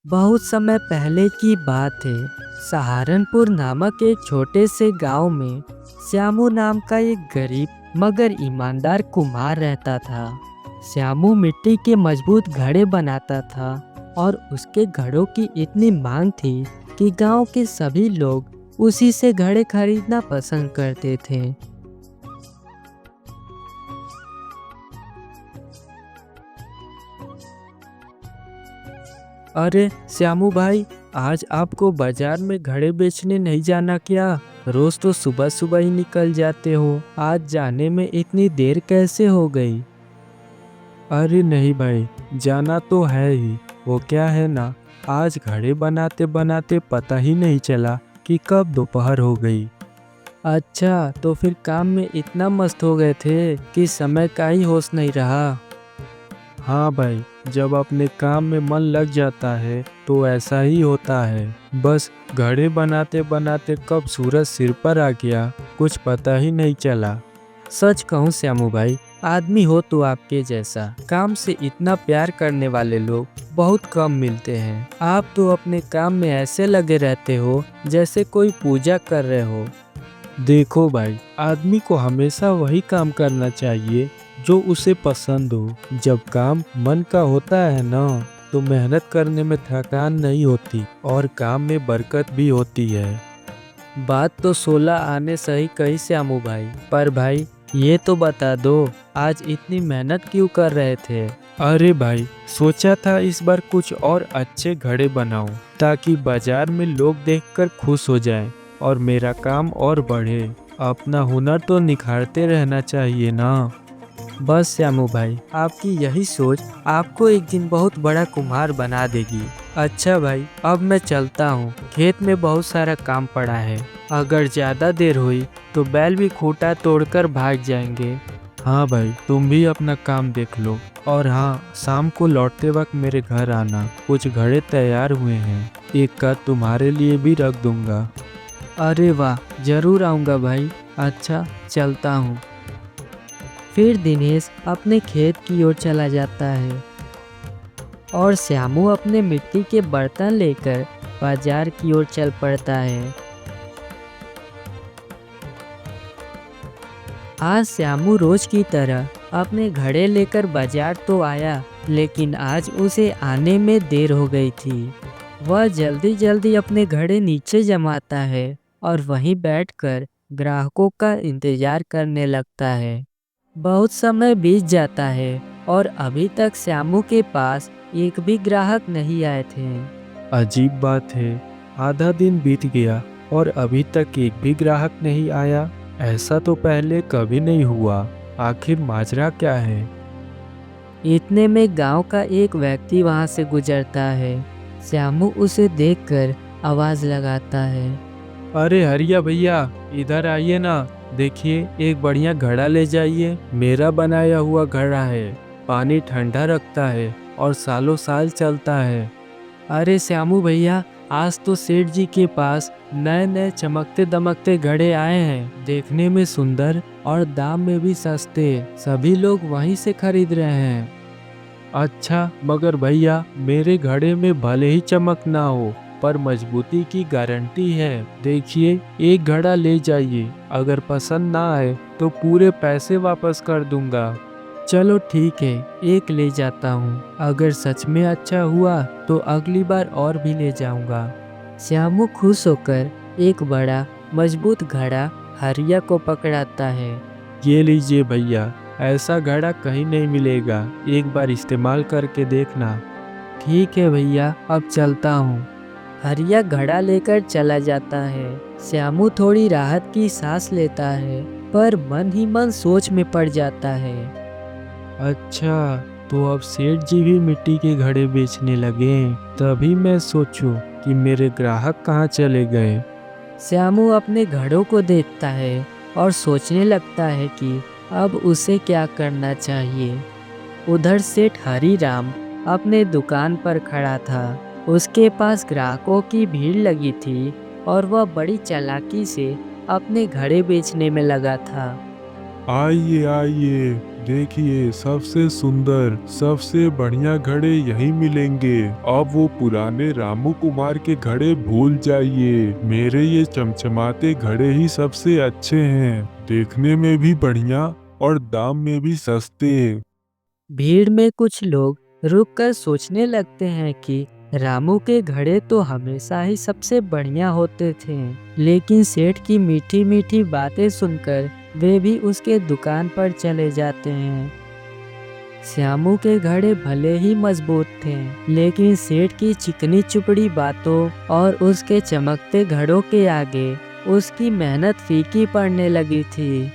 बहुत समय पहले की बात है। सहारनपुर नामक एक छोटे से गांव में श्यामू नाम का एक गरीब मगर ईमानदार कुम्हार रहता था। श्यामू मिट्टी के मजबूत घड़े बनाता था और उसके घड़ों की इतनी मांग थी कि गांव के सभी लोग उसी से घड़े खरीदना पसंद करते थे। अरे श्यामू भाई, आज आपको बाजार में घड़े बेचने नहीं जाना क्या? रोज तो सुबह सुबह ही निकल जाते हो, आज जाने में इतनी देर कैसे हो गई? अरे नहीं भाई, जाना तो है ही। वो क्या है ना, आज घड़े बनाते बनाते पता ही नहीं चला कि कब दोपहर हो गई। अच्छा, तो फिर काम में इतना मस्त हो गए थे कि समय का ही होश नहीं रहा। हाँ भाई, जब अपने काम में मन लग जाता है तो ऐसा ही होता है। बस घड़े बनाते बनाते कब सूरज सिर पर आ गया, कुछ पता ही नहीं चला। सच कहूँ श्यामू भाई, आदमी हो तो आपके जैसा काम से इतना प्यार करने वाले लोग बहुत कम मिलते हैं। आप तो अपने काम में ऐसे लगे रहते हो जैसे कोई पूजा कर रहे हो। देखो भाई, आदमी को हमेशा वही काम करना चाहिए जो उसे पसंद हो। जब काम मन का होता है ना, तो मेहनत करने में थकान नहीं होती और काम में बरकत भी होती है। बात तो 16 आने सही कही श्यामू भाई, पर भाई ये तो बता दो, आज इतनी मेहनत क्यों कर रहे थे? अरे भाई, सोचा था इस बार कुछ और अच्छे घड़े बनाऊं ताकि बाजार में लोग देखकर खुश हो जाएं और मेरा काम और बढ़े। अपना हुनर तो निखारते रहना चाहिए ना। बस श्यामू भाई, आपकी यही सोच आपको एक दिन बहुत बड़ा कुम्हार बना देगी। अच्छा भाई, अब मैं चलता हूँ, खेत में बहुत सारा काम पड़ा है। अगर ज्यादा देर हुई तो बैल भी खूंटा तोड़कर भाग जाएंगे। हाँ भाई, तुम भी अपना काम देख लो। और हाँ, शाम को लौटते वक्त मेरे घर आना, कुछ घड़े तैयार हुए हैं, एक का तुम्हारे लिए भी रख दूंगा। अरे वाह, जरूर आऊँगा भाई। अच्छा, चलता हूँ। फिर दिनेश अपने खेत की ओर चला जाता है और श्यामू अपने मिट्टी के बर्तन लेकर बाजार की ओर चल पड़ता है। आज श्यामू रोज की तरह अपने घड़े लेकर बाजार तो आया, लेकिन आज उसे आने में देर हो गई थी। वह जल्दी जल्दी अपने घड़े नीचे जमाता है और वहीं बैठकर ग्राहकों का इंतजार करने लगता है। बहुत समय बीत जाता है और अभी तक श्यामू के पास एक भी ग्राहक नहीं आए थे। अजीब बात है, आधा दिन बीत गया और अभी तक एक भी ग्राहक नहीं आया। ऐसा तो पहले कभी नहीं हुआ। आखिर माजरा क्या है? इतने में गांव का एक व्यक्ति वहां से गुजरता है। श्यामू उसे देखकर आवाज लगाता है। अरे हरिया भैया, इधर आइए ना। देखिए, एक बढ़िया घड़ा ले जाइए। मेरा बनाया हुआ घड़ा है, पानी ठंडा रखता है और सालों साल चलता है। अरे श्यामू भैया, आज तो सेठ जी के पास नए नए चमकते दमकते घड़े आए हैं, देखने में सुंदर और दाम में भी सस्ते। सभी लोग वहीं से खरीद रहे हैं। अच्छा, मगर भैया, मेरे घड़े में भले ही चमक ना हो, पर मजबूती की गारंटी है। देखिए, एक घड़ा ले जाइए। अगर पसंद ना आए तो पूरे पैसे वापस कर दूंगा। चलो ठीक है, एक ले जाता हूँ। अगर सच में अच्छा हुआ तो अगली बार और भी ले जाऊंगा। श्यामू खुश होकर एक बड़ा मजबूत घड़ा हरिया को पकड़ाता है। ये लीजिए भैया, ऐसा घड़ा कहीं नहीं मिलेगा। एक बार इस्तेमाल करके देखना। ठीक है भैया, अब चलता हूँ। हरिया घड़ा लेकर चला जाता है। श्यामू थोड़ी राहत की सांस लेता है, पर मन ही मन सोच में पड़ जाता है। अच्छा, तो अब सेठ जी भी मिट्टी के घड़े बेचने लगे। तभी मैं सोचूं कि मेरे ग्राहक कहाँ चले गए। श्यामू अपने घड़ों को देखता है और सोचने लगता है कि अब उसे क्या करना चाहिए। उधर सेठ हरीराम अपने दुकान पर खड़ा था। उसके पास ग्राहकों की भीड़ लगी थी और वह बड़ी चालाकी से अपने घड़े बेचने में लगा था। आइए आइए, देखिए, सबसे सुंदर, सबसे बढ़िया घड़े यही मिलेंगे। अब वो पुराने रामू कुमार के घड़े भूल जाइए। मेरे ये चमचमाते घड़े ही सबसे अच्छे हैं, देखने में भी बढ़िया और दाम में भी सस्ते। भीड़ में कुछ लोग रुककर सोचने लगते हैं कि रामू के घड़े तो हमेशा ही सबसे बढ़िया होते थे, लेकिन सेठ की मीठी मीठी बातें सुनकर वे भी उसके दुकान पर चले जाते हैं। श्यामू के घड़े भले ही मजबूत थे, लेकिन सेठ की चिकनी चुपड़ी बातों और उसके चमकते घड़ों के आगे उसकी मेहनत फीकी पड़ने लगी थी।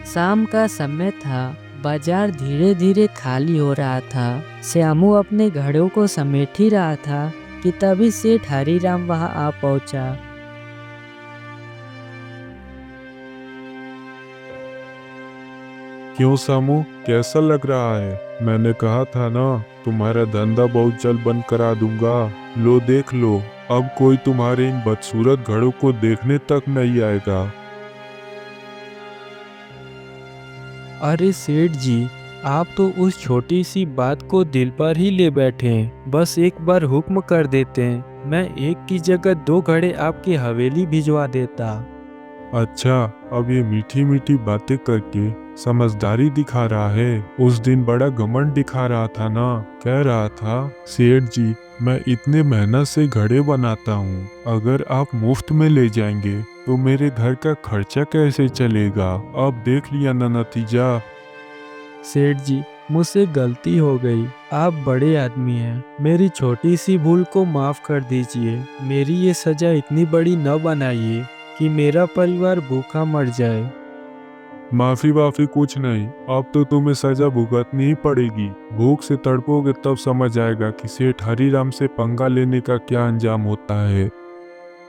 शाम का समय था, बाजार धीरे धीरे खाली हो रहा था। श्यामू अपने घड़ों को समेट ही रहा था कि तभी सेठ हरीराम वहां आ पहुंचा। क्यों सामू, कैसा लग रहा है? मैंने कहा था ना, तुम्हारा धंधा बहुत जल्द बंद करा दूंगा। लो देख लो, अब कोई तुम्हारे इन बदसूरत घड़ों को देखने तक नहीं आएगा। अरे सेठ जी, आप तो उस छोटी सी बात को दिल पर ही ले बैठे हैं। बस एक बार हुक्म कर देते हैं, मैं एक की जगह 2 घड़े आपकी हवेली भिजवा देता। अच्छा, अब ये मीठी मीठी बातें करके समझदारी दिखा रहा है। उस दिन बड़ा घमंड दिखा रहा था ना, कह रहा था सेठ जी मैं इतने मेहनत से घड़े बनाता हूँ, अगर आप मुफ्त में ले जाएंगे तो मेरे घर का खर्चा कैसे चलेगा? अब देख लिया ना नतीजा। सेठ जी, मुझसे गलती हो गई। आप बड़े आदमी हैं, मेरी छोटी सी भूल को माफ कर दीजिए। मेरी ये सजा इतनी बड़ी न बनाइए कि मेरा परिवार भूखा मर जाए। माफी वाफी कुछ नहीं, अब तो तुम्हें सजा भुगतनी ही पड़ेगी। भूख से तड़पोगे तब समझ आएगा कि सेठ हरीराम से पंगा लेने का क्या अंजाम होता है।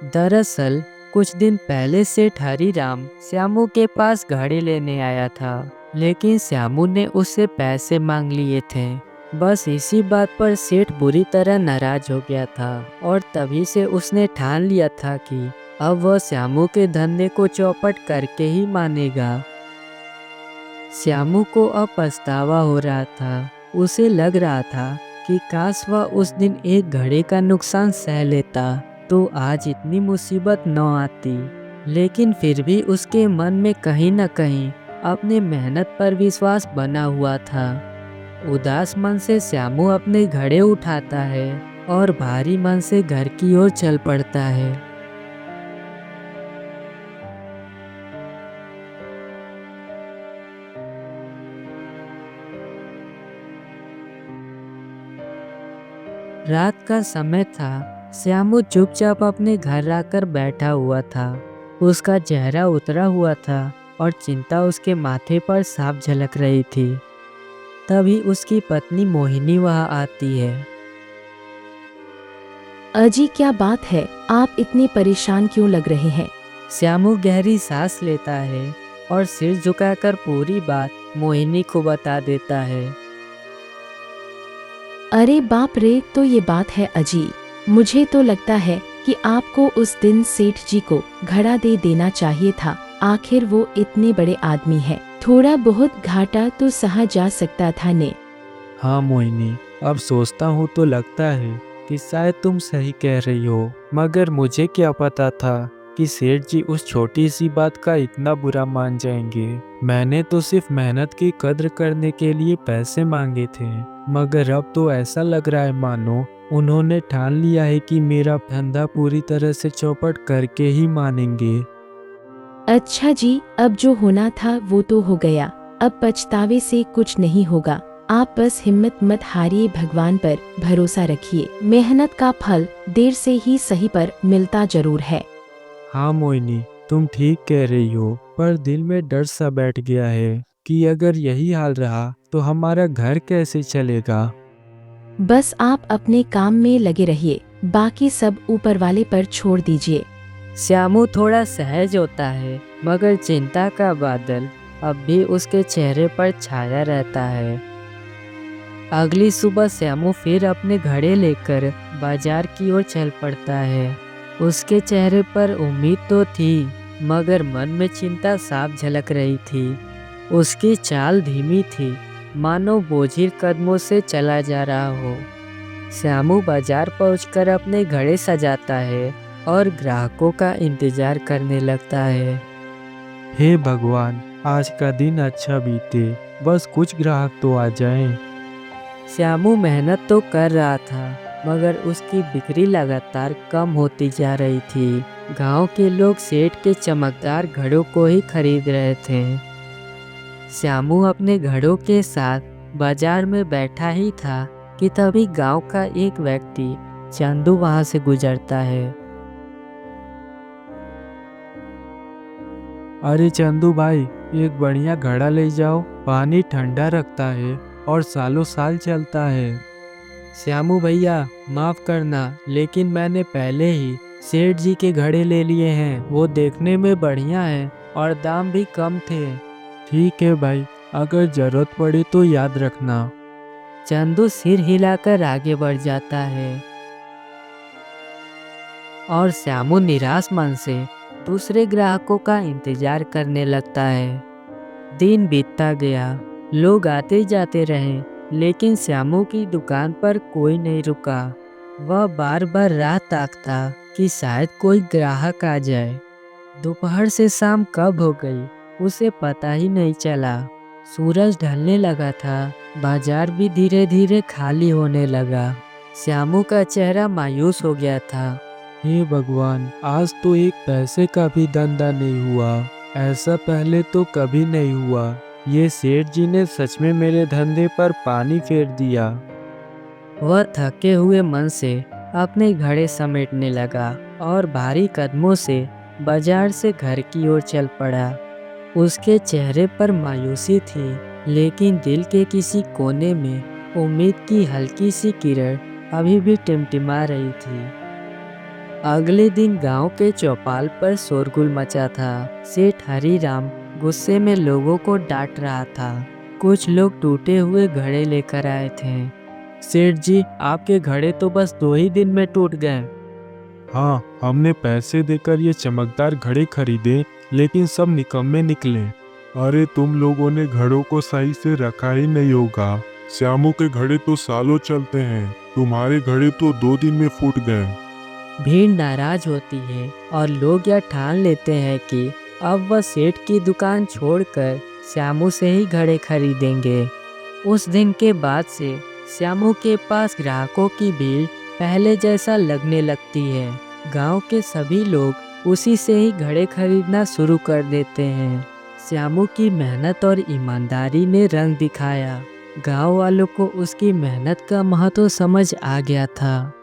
दरअसल कुछ दिन पहले सेठ हरीराम श्यामू के पास घड़े लेने आया था, लेकिन श्यामू ने उससे पैसे मांग लिए थे। बस इसी बात पर सेठ बुरी तरह नाराज हो गया था और तभी से उसने ठान लिया था कि अब वह श्यामू के धंधे को चौपट करके ही मानेगा। श्यामू को अब पछतावा हो रहा था। उसे लग रहा था कि काश वह उस दिन एक घड़े का नुकसान सह लेता तो आज इतनी मुसीबत न आती। लेकिन फिर भी उसके मन में कहीं न कहीं अपने मेहनत पर विश्वास बना हुआ था। उदास मन से श्यामू अपने घड़े उठाता है और भारी मन से घर की ओर चल पड़ता है। रात का समय था। श्यामू चुपचाप अपने घर आकर बैठा हुआ था। उसका चेहरा उतरा हुआ था और चिंता उसके माथे पर साफ झलक रही थी। तभी उसकी पत्नी मोहिनी वहां आती है। अजी, क्या बात है? आप इतने परेशान क्यों लग रहे हैं? श्यामू गहरी सांस लेता है और सिर झुकाकर पूरी बात मोहिनी को बता देता है। अरे बाप रे, तो ये बात है अजी। मुझे तो लगता है कि आपको उस दिन सेठ जी को घड़ा दे देना चाहिए था। आखिर वो इतने बड़े आदमी हैं। थोड़ा बहुत घाटा तो सहा जा सकता था ने। हाँ मोहिनी, अब सोचता हूँ तो लगता है कि शायद तुम सही कह रही हो, मगर मुझे क्या पता था कि सेठ जी उस छोटी सी बात का इतना बुरा मान जाएंगे। मैंने तो सिर्फ मेहनत की कद्र करने के लिए पैसे मांगे थे, मगर अब तो ऐसा लग रहा है मानो उन्होंने ठान लिया है कि मेरा धंधा पूरी तरह से चौपट करके ही मानेंगे। अच्छा जी, अब जो होना था वो तो हो गया। अब पछतावे से कुछ नहीं होगा। आप बस हिम्मत मत हारिए, भगवान पर भरोसा रखिए। मेहनत का फल देर से ही सही पर मिलता जरूर है। हाँ मोहिनी, तुम ठीक कह रही हो, पर दिल में डर सा बैठ गया है कि अगर यही हाल रहा तो हमारा घर कैसे चलेगा। बस आप अपने काम में लगे रहिए, बाकी सब ऊपर वाले पर छोड़ दीजिए। श्यामू थोड़ा सहज होता है, मगर चिंता का बादल अब भी उसके चेहरे पर छाया रहता है। अगली सुबह श्यामू फिर अपने घड़े लेकर बाजार की ओर चल पड़ता है। उसके चेहरे पर उम्मीद तो थी, मगर मन में चिंता साफ झलक रही थी। उसकी चाल धीमी थी मानो बोझिल कदमों से चला जा रहा हो। श्यामू बाजार पहुंचकर अपने घड़े सजाता है और ग्राहकों का इंतजार करने लगता है। हे भगवान, आज का दिन अच्छा बीते, बस कुछ ग्राहक तो आ जाएं। श्यामू मेहनत तो कर रहा था, मगर उसकी बिक्री लगातार कम होती जा रही थी। गांव के लोग सेठ के चमकदार घड़ों को ही खरीद रहे थे। श्यामू अपने घड़ों के साथ बाजार में बैठा ही था कि तभी गांव का एक व्यक्ति चंदू वहां से गुजरता है। अरे चंदू भाई, एक बढ़िया घड़ा ले जाओ, पानी ठंडा रखता है और सालों साल चलता है। श्यामू भैया, माफ करना, लेकिन मैंने पहले ही सेठ जी के घड़े ले लिए हैं। वो देखने में बढ़िया है और दाम भी कम थे। ठीक है भाई, अगर जरूरत पड़े तो याद रखना। चंदू सिर हिलाकर आगे बढ़ जाता है और श्यामू निराश मन से दूसरे ग्राहकों का इंतजार करने लगता है। दिन बीतता गया, लोग आते जाते रहे, लेकिन श्यामू की दुकान पर कोई नहीं रुका। वह बार बार राह ताकता कि शायद कोई ग्राहक आ जाए। दोपहर से शाम कब हो गई उसे पता ही नहीं चला। सूरज ढलने लगा था, बाजार भी धीरे धीरे खाली होने लगा। श्यामू का चेहरा मायूस हो गया था। हे भगवान, आज तो एक पैसे का भी धंधा नहीं हुआ। ऐसा पहले तो कभी नहीं हुआ। ये सेठ जी ने सच में मेरे धंधे पर पानी फेर दिया। वह थके हुए मन से अपने घड़े समेटने लगा और भारी कदमों से बाजार से घर की ओर चल पड़ा। उसके चेहरे पर मायूसी थी, लेकिन दिल के किसी कोने में उम्मीद की हल्की सी किरण अभी भी टिमटिमा रही थी। अगले दिन गांव के चौपाल पर शोरगुल मचा था। सेठ हरिराम गुस्से में लोगों को डांट रहा था। कुछ लोग टूटे हुए घड़े लेकर आए थे। सेठ जी, आपके घड़े तो बस 2 ही दिन में टूट गए। हाँ, हमने पैसे देकर ये चमकदार घड़े खरीदे, लेकिन सब निकम्मे निकले। अरे तुम लोगों ने घड़ों को सही से रखा ही नहीं होगा। श्यामू के घड़े तो सालों चलते हैं, तुम्हारे घड़े तो 2 दिन में फूट गए। भीड़ नाराज होती है और लोग यह ठान लेते हैं कि अब वह सेठ की दुकान छोड़कर श्यामू से ही घड़े खरीदेंगे। उस दिन के बाद से श्यामू के पास ग्राहकों की भीड़ पहले जैसा लगने लगती है। गांव के सभी लोग उसी से ही घड़े खरीदना शुरू कर देते हैं। श्यामू की मेहनत और ईमानदारी ने रंग दिखाया। गांव वालों को उसकी मेहनत का महत्व समझ आ गया था।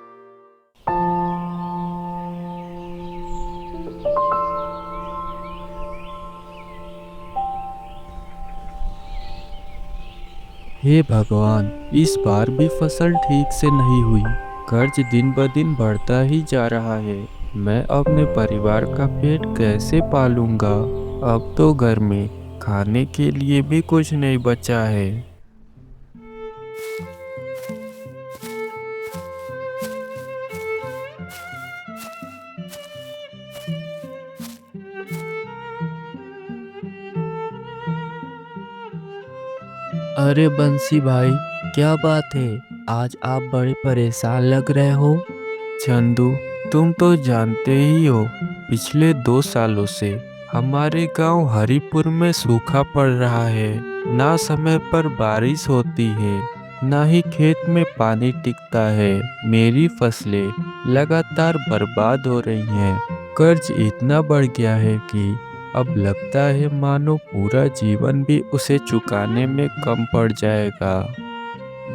हे भगवान, इस बार भी फसल ठीक से नहीं हुई। कर्ज दिन ब दिन बढ़ता ही जा रहा है। मैं अपने परिवार का पेट कैसे पालूंगा? अब तो घर में खाने के लिए भी कुछ नहीं बचा है। अरे बंसी भाई, क्या बात है? आज आप बड़े परेशान लग रहे हो। चंदू, तुम तो जानते ही हो, पिछले 2 सालों से हमारे गांव हरिपुर में सूखा पड़ रहा है। ना समय पर बारिश होती है, ना ही खेत में पानी टिकता है। मेरी फसलें लगातार बर्बाद हो रही हैं। कर्ज इतना बढ़ गया है कि अब लगता है मानो पूरा जीवन भी उसे चुकाने में कम पड़ जाएगा।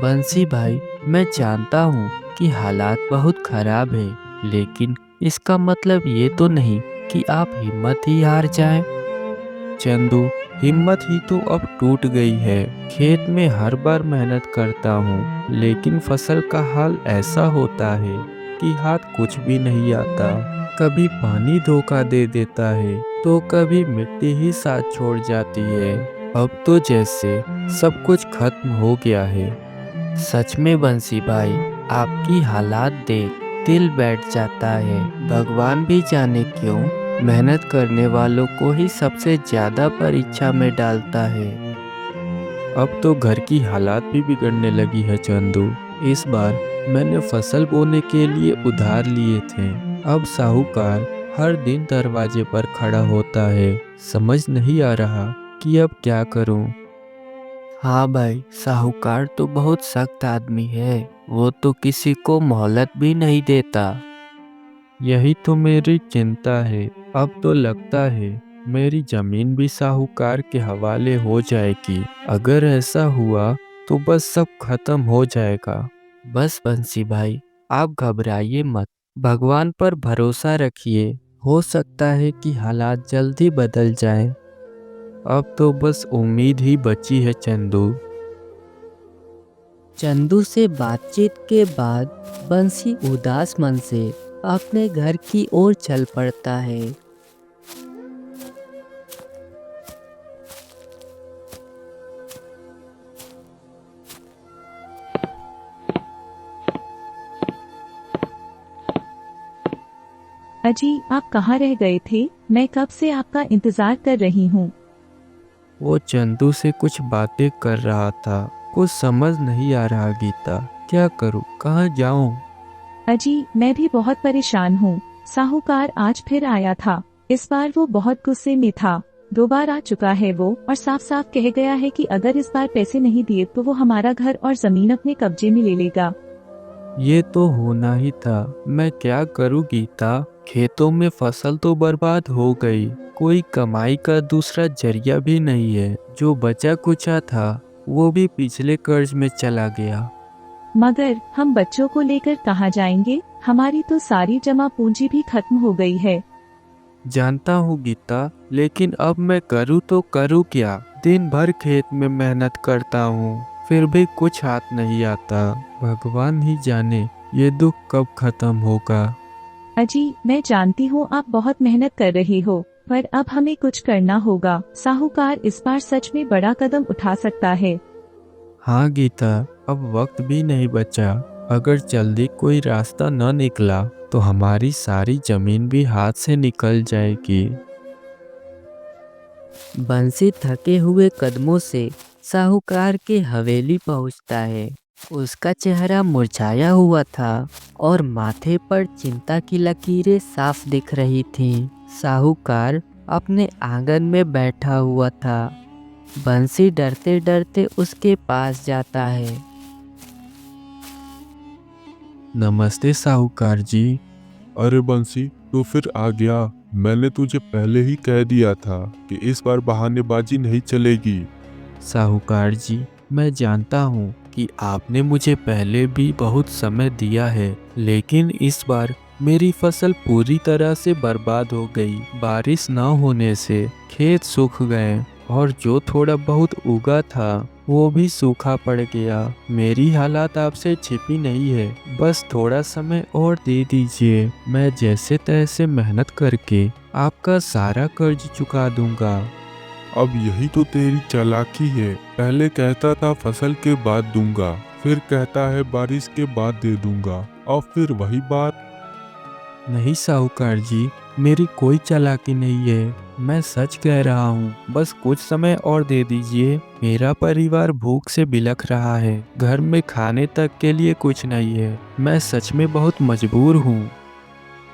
बंसी भाई, मैं जानता हूँ कि हालात बहुत खराब है, लेकिन इसका मतलब ये तो नहीं कि आप हिम्मत ही हार जाएं। चंदू, हिम्मत ही तो अब टूट गई है। खेत में हर बार मेहनत करता हूँ, लेकिन फसल का हाल ऐसा होता है कि हाथ कुछ भी नहीं आता। कभी पानी धोखा दे देता है, तो कभी मिट्टी ही साथ छोड़ जाती है। अब तो जैसे सब कुछ खत्म हो गया है। सच में बंसी भाई, आपकी हालात देख दिल बैठ जाता है। भगवान भी जाने क्यों मेहनत करने वालों को ही सबसे ज्यादा परीक्षा में डालता है। अब तो घर की हालात भी बिगड़ने लगी है चंदू। इस बार मैंने फसल बोने के लिए उधार लिए थे। अब साहूकार हर दिन दरवाजे पर खड़ा होता है। समझ नहीं आ रहा कि अब क्या करूं। हाँ भाई, साहूकार तो बहुत सख्त आदमी है। वो तो किसी को मोहलत भी नहीं देता। यही तो मेरी चिंता है। अब तो लगता है मेरी जमीन भी साहूकार के हवाले हो जाएगी। अगर ऐसा हुआ तो बस सब खत्म हो जाएगा। बस बंसी भाई, आप घबराइए मत। भगवान पर भरोसा रखिए। हो सकता है कि हालात जल्दी बदल जाएं। अब तो बस उम्मीद ही बची है चंदू। चंदू से बातचीत के बाद बंसी उदास मन से अपने घर की ओर चल पड़ता है। अजी, आप कहाँ रह गए थे? मैं कब से आपका इंतजार कर रही हूँ। वो चंदू से कुछ बातें कर रहा था। कुछ समझ नहीं आ रहा गीता। क्या करूं, कहाँ जाऊं? अजी, मैं भी बहुत परेशान हूँ। साहूकार आज फिर आया था। इस बार वो बहुत गुस्से में था। 2 बार आ चुका है वो, और साफ साफ कह गया है कि अगर इस बार पैसे नहीं दिए तो वो हमारा घर और जमीन अपने कब्जे में ले लेगा। ये तो होना ही था। मैं क्या करूं गीता? खेतों में फसल तो बर्बाद हो गई। कोई कमाई का दूसरा जरिया भी नहीं है। जो बचा कुचा था वो भी पिछले कर्ज में चला गया। मगर हम बच्चों को लेकर कहाँ जाएंगे? हमारी तो सारी जमा पूंजी भी खत्म हो गई है। जानता हूँ गीता, लेकिन अब मैं करूँ तो करूँ क्या? दिन भर खेत में मेहनत करता हूँ, फिर भी कुछ हाथ नहीं आता। भगवान ही जाने ये दुख कब खत्म होगा। अजी, मैं जानती हूँ आप बहुत मेहनत कर रही हो, पर अब हमें कुछ करना होगा। साहूकार इस बार सच में बड़ा कदम उठा सकता है। हाँ गीता, अब वक्त भी नहीं बचा। अगर जल्दी कोई रास्ता न निकला तो हमारी सारी जमीन भी हाथ से निकल जाएगी। बंसी थके हुए कदमों से साहूकार के हवेली पहुंचता है। उसका चेहरा मुरझाया हुआ था और माथे पर चिंता की लकीरें साफ दिख रही थीं। साहूकार अपने आंगन में बैठा हुआ था। बंसी डरते डरते उसके पास जाता है। नमस्ते साहूकार जी। अरे बंसी, तू फिर आ गया। मैंने तुझे पहले ही कह दिया था कि इस बार बहानेबाजी नहीं चलेगी। साहूकार जी, मैं जानता हूँ कि आपने मुझे पहले भी बहुत समय दिया है, लेकिन इस बार मेरी फसल पूरी तरह से बर्बाद हो गई। बारिश न होने से खेत सूख गए और जो थोड़ा बहुत उगा था वो भी सूखा पड़ गया। मेरी हालात आपसे छिपी नहीं है। बस थोड़ा समय और दे दीजिए। मैं जैसे तैसे मेहनत करके आपका सारा कर्ज चुका दूंगा। अब यही तो तेरी चालाकी है। पहले कहता था फसल के बाद दूंगा, फिर कहता है बारिश के बाद दे दूंगा, और फिर वही बात। नहीं साहूकार जी, मेरी कोई चालाकी नहीं है। मैं सच कह रहा हूँ। बस कुछ समय और दे दीजिए। मेरा परिवार भूख से बिलख रहा है। घर में खाने तक के लिए कुछ नहीं है। मैं सच में बहुत मजबूर हूँ।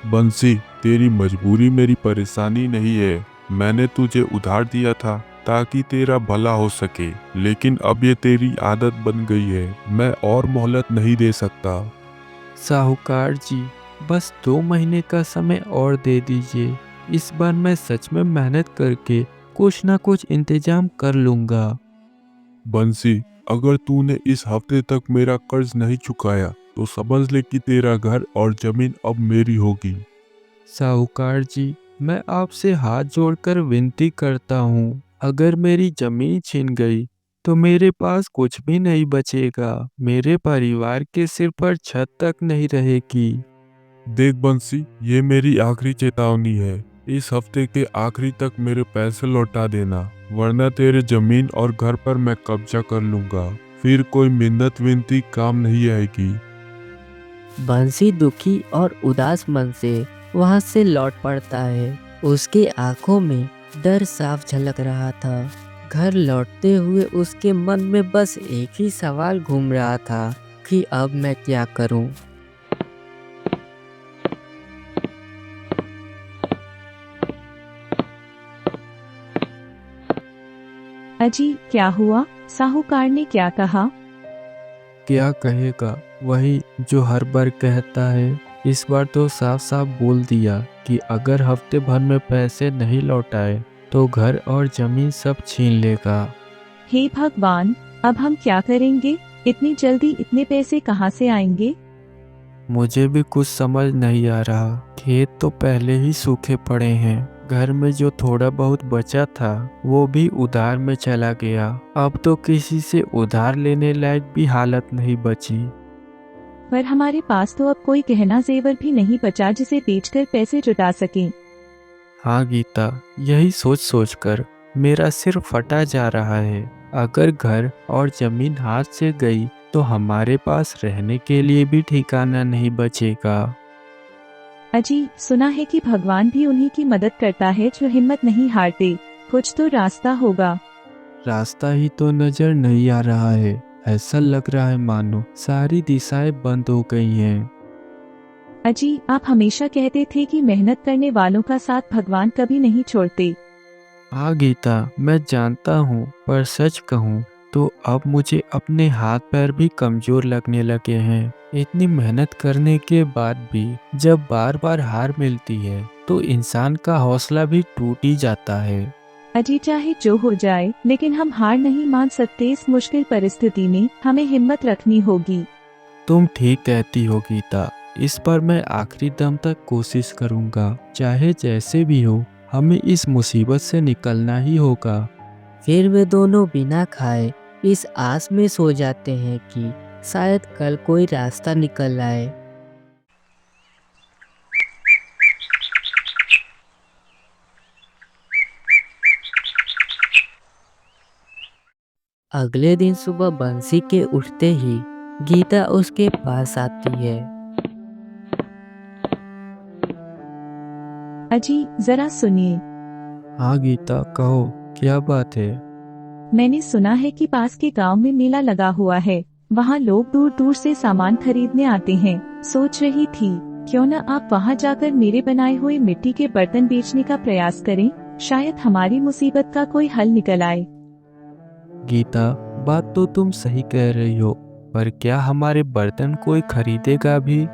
बंसी, तेरी मजबूरी मेरी परेशानी नहीं है। मैंने तुझे उधार दिया था ताकि तेरा भला हो सके, लेकिन अब ये तेरी आदत बन गई है। मैं और मोहलत नहीं दे सकता। साहूकार जी, बस 2 महीने का समय और दे दीजिए। इस बार मैं सच में मेहनत करके कुछ ना कुछ इंतजाम कर लूंगा। बंसी, अगर तूने इस हफ्ते तक मेरा कर्ज नहीं चुकाया तो समझ ले कि तेरा घर और जमीन अब मेरी होगी। साहूकार जी, मैं आपसे हाथ जोड़कर विनती करता हूँ। अगर मेरी जमीन छिन गई तो मेरे पास कुछ भी नहीं बचेगा। मेरे परिवार के सिर पर छत तक नहीं रहेगी। देख बंसी, ये मेरी आखिरी चेतावनी है। इस हफ्ते के आखिरी तक मेरे पैसे लौटा देना, वरना तेरे जमीन और घर पर मैं कब्जा कर लूंगा। फिर कोई मिन्नत विनती काम नहीं आएगी। बंसी दुखी और उदास मन से वहां से लौट पड़ता है। उसकी आंखों में डर साफ झलक रहा था। घर लौटते हुए उसके मन में बस एक ही सवाल घूम रहा था कि अब मैं क्या करूं। अजी क्या हुआ? साहूकार ने क्या कहा? क्या कहेगा, वही जो हर बार कहता है। इस बार तो साफ साफ बोल दिया कि अगर हफ्ते भर में पैसे नहीं लौटाए तो घर और जमीन सब छीन लेगा। हे भगवान, अब हम क्या करेंगे? इतनी जल्दी इतने पैसे कहाँ से आएंगे? मुझे भी कुछ समझ नहीं आ रहा। खेत तो पहले ही सूखे पड़े हैं, घर में जो थोड़ा बहुत बचा था वो भी उधार में चला गया। अब तो किसी से उधार लेने लायक भी हालत नहीं बची। पर हमारे पास तो अब कोई गहना जेवर भी नहीं बचा जिसे बेचकर पैसे जुटा सकें। हाँ गीता, यही सोच सोच कर मेरा सिर फटा जा रहा है। अगर घर और जमीन हाथ से गई तो हमारे पास रहने के लिए भी ठिकाना नहीं बचेगा। अजी सुना है कि भगवान भी उन्हीं की मदद करता है जो हिम्मत नहीं हारते। कुछ तो रास्ता होगा। रास्ता ही तो नजर नहीं आ रहा है। ऐसा लग रहा है मानो सारी दिशाएं बंद हो गई हैं। अजी आप हमेशा कहते थे कि मेहनत करने वालों का साथ भगवान कभी नहीं छोड़ते। हाँ गीता, मैं जानता हूँ, पर सच कहूँ तो अब मुझे अपने हाथ पैर भी कमजोर लगने लगे हैं। इतनी मेहनत करने के बाद भी जब बार बार हार मिलती है तो इंसान का हौसला भी टूट ही जाता है। अजी चाहे जो हो जाए, लेकिन हम हार नहीं मान सकते। इस मुश्किल परिस्थिति में हमें हिम्मत रखनी होगी। तुम ठीक कहती हो गीता, इस पर मैं आखिरी दम तक कोशिश करूँगा। चाहे जैसे भी हो, हमें इस मुसीबत से निकलना ही होगा। फिर वे दोनों बिना खाए इस आस में सो जाते हैं कि शायद कल कोई रास्ता निकल आए। अगले दिन सुबह बंसी के उठते ही गीता उसके पास आती है। अजी जरा सुनिए। हाँ गीता, कहो क्या बात है। मैंने सुना है कि पास के गांव में मेला लगा हुआ है। वहाँ लोग दूर दूर से सामान खरीदने आते हैं। सोच रही थी क्यों न आप वहाँ जाकर मेरे बनाए हुए मिट्टी के बर्तन बेचने का प्रयास करें। शायद हमारी मुसीबत का कोई हल निकल आए। गीता, बात तो तुम सही कह रही हो, पर क्या हमारे बर्तन कोई खरीदेगा भी?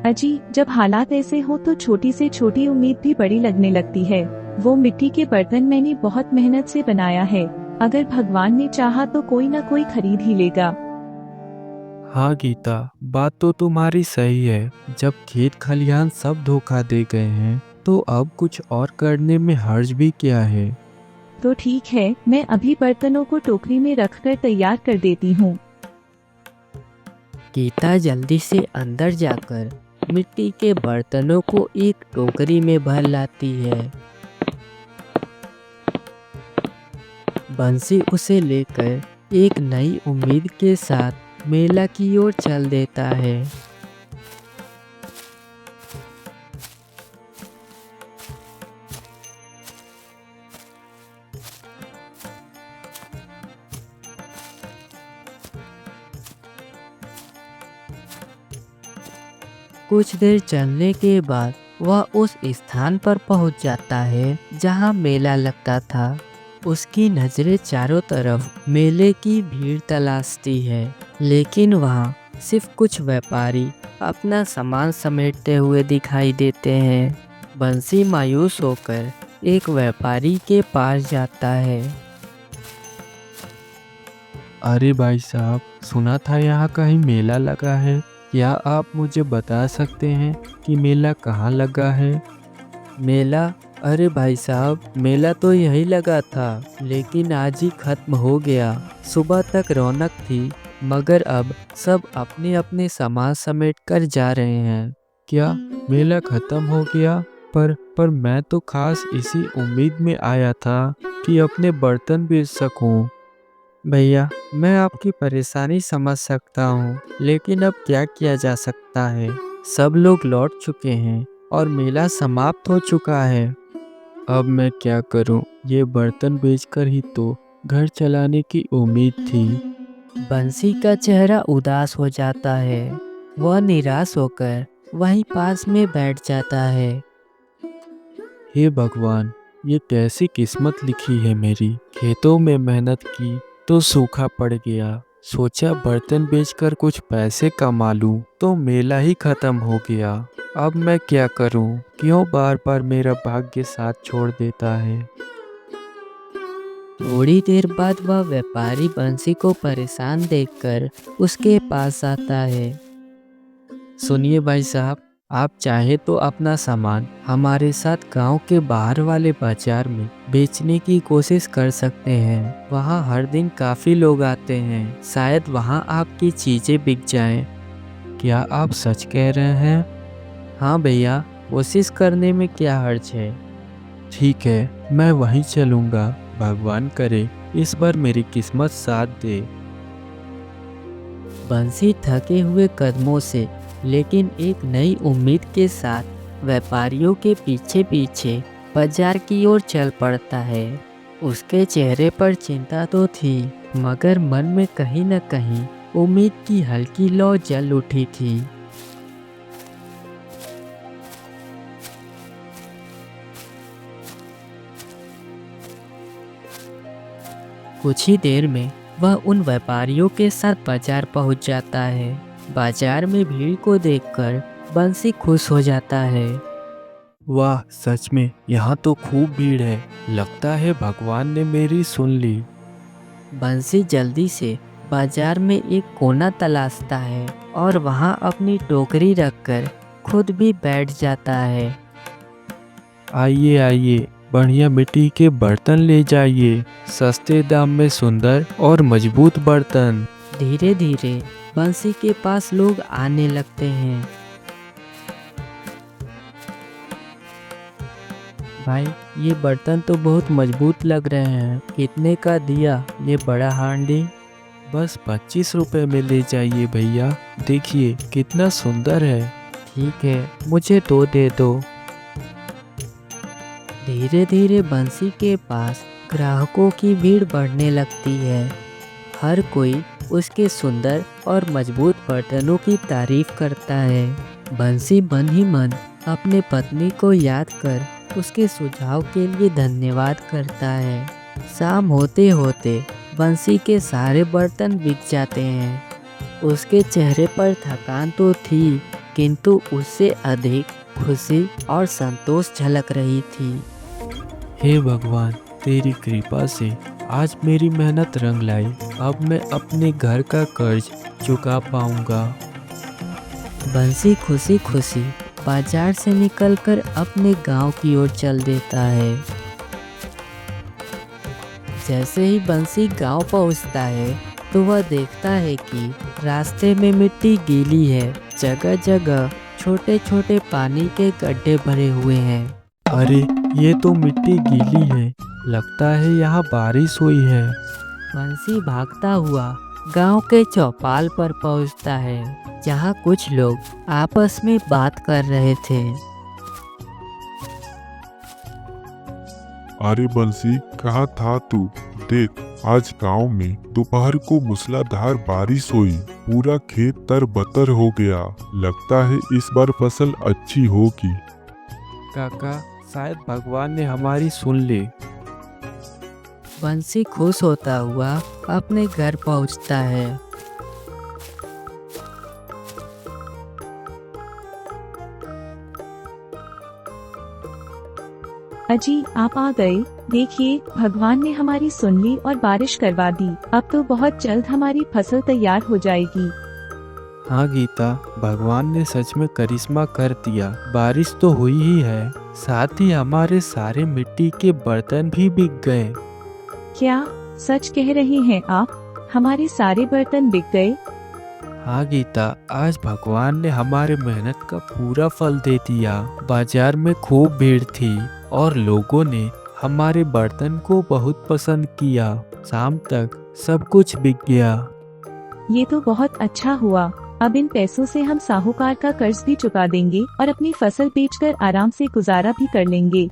अजी जब हालात ऐसे हो तो छोटी से छोटी उम्मीद भी बड़ी लगने लगती है। वो मिट्टी के बर्तन मैंने बहुत मेहनत से बनाया है। अगर भगवान ने चाहा तो कोई न कोई खरीद ही लेगा। हाँ गीता, बात तो तुम्हारी सही है। जब खेत खलिहान सब धोखा दे गए हैं तो अब कुछ और करने में हर्ज भी क्या है। तो ठीक है, मैं अभी बर्तनों को टोकरी में रखकर तैयार कर देती हूँ। गीता जल्दी से अंदर जाकर मिट्टी के बर्तनों को एक टोकरी में भर लाती है। बंसी उसे लेकर एक नई उम्मीद के साथ मेला की ओर चल देता है। कुछ देर चलने के बाद वह उस स्थान पर पहुंच जाता है जहां मेला लगता था। उसकी नजरें चारों तरफ मेले की भीड़ तलाशती है, लेकिन वहां सिर्फ कुछ व्यापारी अपना सामान समेटते हुए दिखाई देते हैं। बंसी मायूस होकर एक व्यापारी के पास जाता है। अरे भाई साहब, सुना था यहाँ कहीं मेला लगा है। क्या आप मुझे बता सकते हैं कि मेला कहाँ लगा है? मेला? अरे भाई साहब, मेला तो यही लगा था, लेकिन आज ही खत्म हो गया। सुबह तक रौनक थी, मगर अब सब अपने अपने सामान समेट कर जा रहे हैं। क्या मेला खत्म हो गया? पर मैं तो खास इसी उम्मीद में आया था कि अपने बर्तन बेच सकूं। भैया, मैं आपकी परेशानी समझ सकता हूँ, लेकिन अब क्या किया जा सकता है। सब लोग लौट चुके हैं और मेला समाप्त हो चुका है। अब मैं क्या करूं? ये बर्तन बेचकर ही तो घर चलाने की उम्मीद थी। बंसी का चेहरा उदास हो जाता है। वह निराश होकर वहीं पास में बैठ जाता है। हे भगवान, ये कैसी किस्मत लिखी है मेरी। खेतों में मेहनत की तो सूखा पड़ गया। सोचा बर्तन बेचकर कुछ पैसे कमा लूं, तो मेला ही खत्म हो गया। अब मैं क्या करूं? क्यों बार बार मेरा भाग्य साथ छोड़ देता है? थोड़ी देर बाद वह व्यापारी बंसी को परेशान देखकर उसके पास आता है। सुनिए भाई साहब, आप चाहे तो अपना सामान हमारे साथ गांव के बाहर वाले बाजार में बेचने की कोशिश कर सकते हैं। वहां हर दिन काफी लोग आते हैं। शायद वहां आपकी चीजें बिक जाएं। क्या आप सच कह रहे हैं? हाँ भैया, कोशिश करने में क्या हर्ज है। ठीक है, मैं वहीं चलूंगा। भगवान करे इस बार मेरी किस्मत साथ दे। बंसी थके हुए कदमों से लेकिन एक नई उम्मीद के साथ व्यापारियों के पीछे पीछे बाजार की ओर चल पड़ता है। उसके चेहरे पर चिंता तो थी, मगर मन में कहीं न कहीं उम्मीद की हल्की लौ जल उठी थी। कुछ ही देर में वह उन व्यापारियों के साथ बाजार पहुंच जाता है। बाजार में भीड़ को देखकर बंसी खुश हो जाता है। वाह, सच में यहाँ तो खूब भीड़ है। लगता है भगवान ने मेरी सुन ली। बंसी जल्दी से बाजार में एक कोना तलाशता है और वहां अपनी टोकरी रखकर खुद भी बैठ जाता है। आइए आइए, बढ़िया मिट्टी के बर्तन ले जाइए। सस्ते दाम में सुंदर और मजबूत बर्तन। धीरे धीरे बंसी के पास लोग आने लगते हैं। भाई, ये बर्तन तो बहुत मजबूत लग रहे हैं। कितने का दिया ये बड़ा हांडी? बस 25 रुपए में ले जाइए भैया। देखिए कितना सुंदर है। ठीक है, मुझे 2 दे दो। धीरे धीरे बंसी के पास ग्राहकों की भीड़ बढ़ने लगती है। हर कोई उसके सुंदर और मजबूत बर्तनों की तारीफ करता है। बंसी मन ही मन अपने पत्नी को याद कर उसके सुझाव के लिए धन्यवाद करता है। शाम होते होते बंसी के सारे बर्तन बिक जाते हैं। उसके चेहरे पर थकान तो थी, किंतु उससे अधिक खुशी और संतोष झलक रही थी। हे भगवान, तेरी कृपा से आज मेरी मेहनत रंग लाई। अब मैं अपने घर का कर्ज चुका पाऊंगा। बंसी खुशी खुशी बाजार से निकलकर अपने गांव की ओर चल देता है। जैसे ही बंसी गांव पहुंचता है तो वह देखता है कि रास्ते में मिट्टी गीली है। जगह जगह छोटे छोटे पानी के गड्ढे भरे हुए हैं। अरे, ये तो मिट्टी गीली है। लगता है यहाँ बारिश हुई है। बंसी भागता हुआ गांव के चौपाल पर पहुंचता है, जहां कुछ लोग आपस में बात कर रहे थे। अरे बंसी, कहाँ था तू? देख, आज गांव में दोपहर को मूसलाधार बारिश हुई। पूरा खेत तरबतर हो गया। लगता है इस बार फसल अच्छी होगी। काका, शायद भगवान ने हमारी सुन ली। बंसी खुश होता हुआ अपने घर पहुंचता है। अजी, आप आ गए। देखिए, भगवान ने हमारी सुन ली और बारिश करवा दी। अब तो बहुत जल्द हमारी फसल तैयार हो जाएगी। हाँ गीता, भगवान ने सच में करिश्मा कर दिया। बारिश तो हुई ही है, साथ ही हमारे सारे मिट्टी के बर्तन भी बिक गए। क्या सच कह रही हैं आप? हमारे सारे बर्तन बिक गए? हाँ गीता, आज भगवान ने हमारे मेहनत का पूरा फल दे दिया। बाजार में खूब भीड़ थी और लोगों ने हमारे बर्तन को बहुत पसंद किया। शाम तक सब कुछ बिक गया। ये तो बहुत अच्छा हुआ। अब इन पैसों से हम साहूकार का कर्ज भी चुका देंगे और अपनी फसल बेचकर आराम से गुजारा भी कर लेंगे।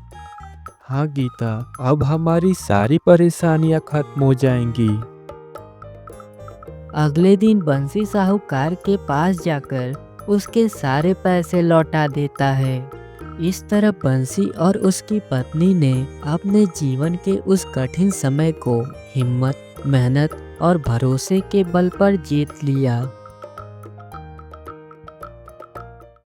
हाँ गीता, अब हमारी सारी परेशानियां खत्म हो जाएंगी। अगले दिन बंसी साहूकार के पास जाकर उसके सारे पैसे लौटा देता है। इस तरह बंसी और उसकी पत्नी ने अपने जीवन के उस कठिन समय को हिम्मत, मेहनत और भरोसे के बल पर जीत लिया।